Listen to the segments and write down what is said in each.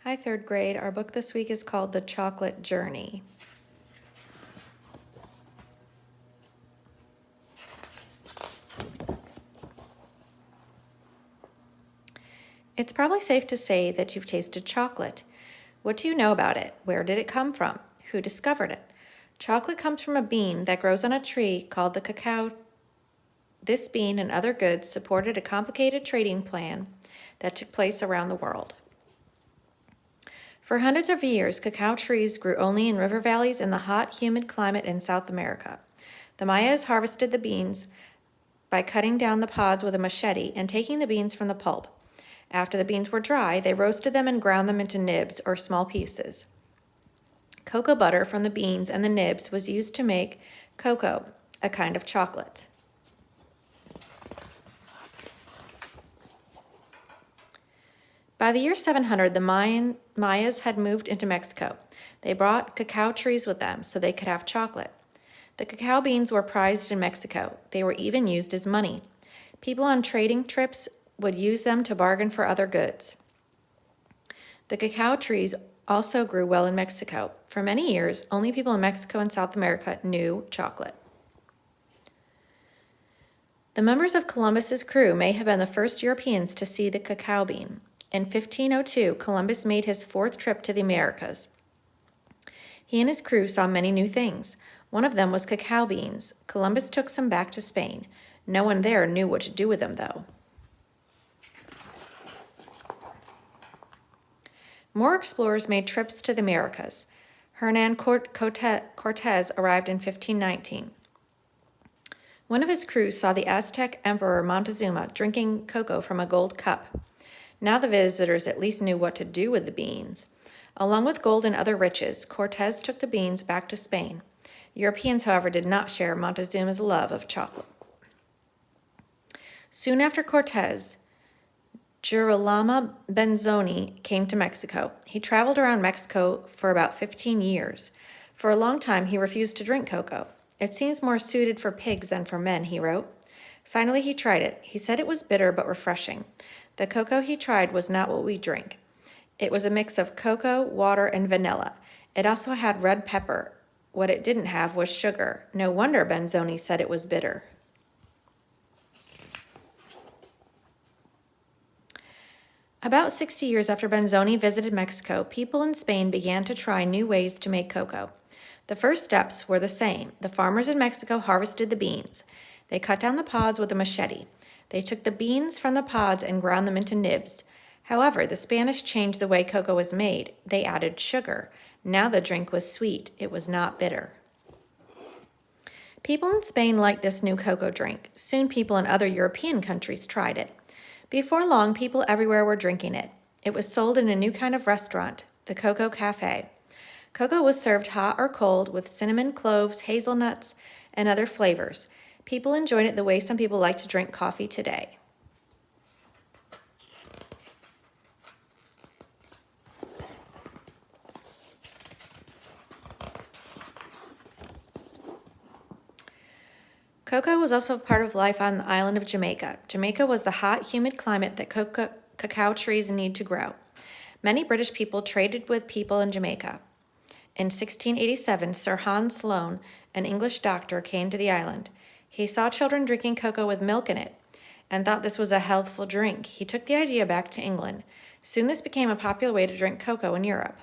Hi, third grade. Our book this week is called The Chocolate Journey. It's probably safe to say that you've tasted chocolate. What do you know about it? Where did it come from? Who discovered it? Chocolate comes from a bean that grows on a tree called the cacao. This bean and other goods supported a complicated trading plan that took place around the world. For hundreds of years, cacao trees grew only in river valleys in the hot, humid climate in South America. The Mayas harvested the beans by cutting down the pods with a machete and taking the beans from the pulp. After the beans were dry, they roasted them and ground them into nibs or small pieces. Cocoa butter from the beans and the nibs was used to make cocoa, a kind of chocolate. By the year 700, the Mayas had moved into Mexico. They brought cacao trees with them so they could have chocolate. The cacao beans were prized in Mexico. They were even used as money. People on trading trips would use them to bargain for other goods. The cacao trees also grew well in Mexico. For many years, only people in Mexico and South America knew chocolate. The members of Columbus's crew may have been the first Europeans to see the cacao bean. In 1502, Columbus made his fourth trip to the Americas. He and his crew saw many new things. One of them was cacao beans. Columbus took some back to Spain. No one there knew what to do with them, though. More explorers made trips to the Americas. Hernan Cortez arrived in 1519. One of his crew saw the Aztec Emperor Montezuma drinking cocoa from a gold cup. Now the visitors at least knew what to do with the beans. Along with gold and other riches, Cortez took the beans back to Spain. Europeans, however, did not share Montezuma's love of chocolate. Soon after Cortez, Girolamo Benzoni came to Mexico. He traveled around Mexico for about 15 years. For a long time, he refused to drink cocoa. It seems more suited for pigs than for men, he wrote. Finally, he tried it. He said it was bitter but refreshing. The cocoa he tried was not what we drink. It was a mix of cocoa, water, and vanilla. It also had red pepper. What it didn't have was sugar. No wonder Benzoni said it was bitter. About 60 years after Benzoni visited Mexico, people in Spain began to try new ways to make cocoa. The first steps were the same. The farmers in Mexico harvested the beans. They cut down the pods with a machete. They took the beans from the pods and ground them into nibs. However, the Spanish changed the way cocoa was made. They added sugar. Now the drink was sweet. It was not bitter. People in Spain liked this new cocoa drink. Soon people in other European countries tried it. Before long, people everywhere were drinking it. It was sold in a new kind of restaurant, the Cocoa Cafe. Cocoa was served hot or cold with cinnamon, cloves, hazelnuts, and other flavors. People enjoyed it the way some people like to drink coffee today. Cocoa was also part of life on the island of Jamaica. Jamaica was the hot, humid climate that cacao trees need to grow. Many British people traded with people in Jamaica. In 1687, Sir Hans Sloane, an English doctor, came to the island. He saw children drinking cocoa with milk in it and thought this was a healthful drink. He took the idea back to England. Soon this became a popular way to drink cocoa in Europe.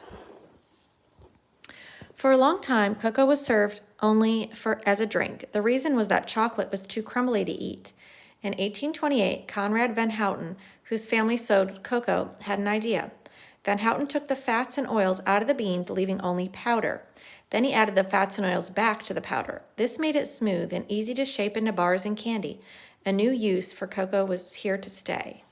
For a long time, cocoa was served only as a drink. The reason was that chocolate was too crumbly to eat. In 1828, Conrad van Houten, whose family sowed cocoa, had an idea. Van Houten took the fats and oils out of the beans, leaving only powder. Then he added the fats and oils back to the powder. This made it smooth and easy to shape into bars and candy. A new use for cocoa was here to stay.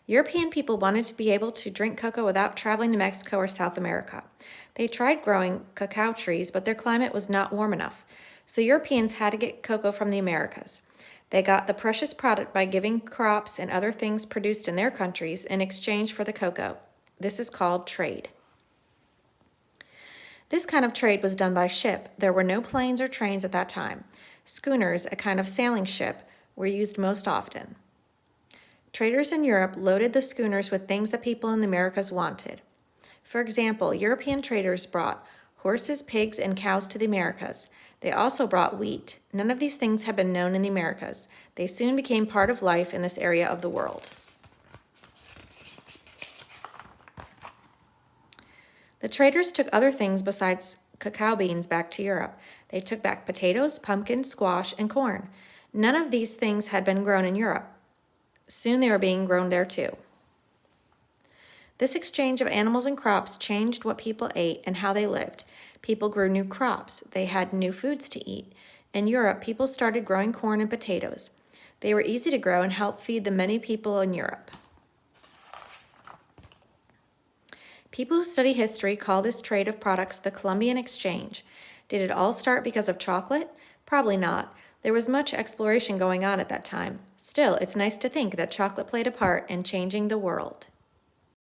European people wanted to be able to drink cocoa without traveling to Mexico or South America. They tried growing cacao trees, but their climate was not warm enough. So Europeans had to get cocoa from the Americas. They got the precious product by giving crops and other things produced in their countries in exchange for the cocoa. This is called trade. This kind of trade was done by ship. There were no planes or trains at that time. Schooners, a kind of sailing ship, were used most often. Traders in Europe loaded the schooners with things that people in the Americas wanted. For example, European traders brought horses, pigs, and cows to the Americas. They also brought wheat. None of these things had been known in the Americas. They soon became part of life in this area of the world. The traders took other things besides cacao beans back to Europe. They took back potatoes, pumpkins, squash, and corn. None of these things had been grown in Europe. Soon they were being grown there too. This exchange of animals and crops changed what people ate and how they lived. People grew new crops. They had new foods to eat. In Europe, people started growing corn and potatoes. They were easy to grow and helped feed the many people in Europe. People who study history call this trade of products the Columbian Exchange. Did it all start because of chocolate? Probably not. There was much exploration going on at that time. Still, it's nice to think that chocolate played a part in changing the world.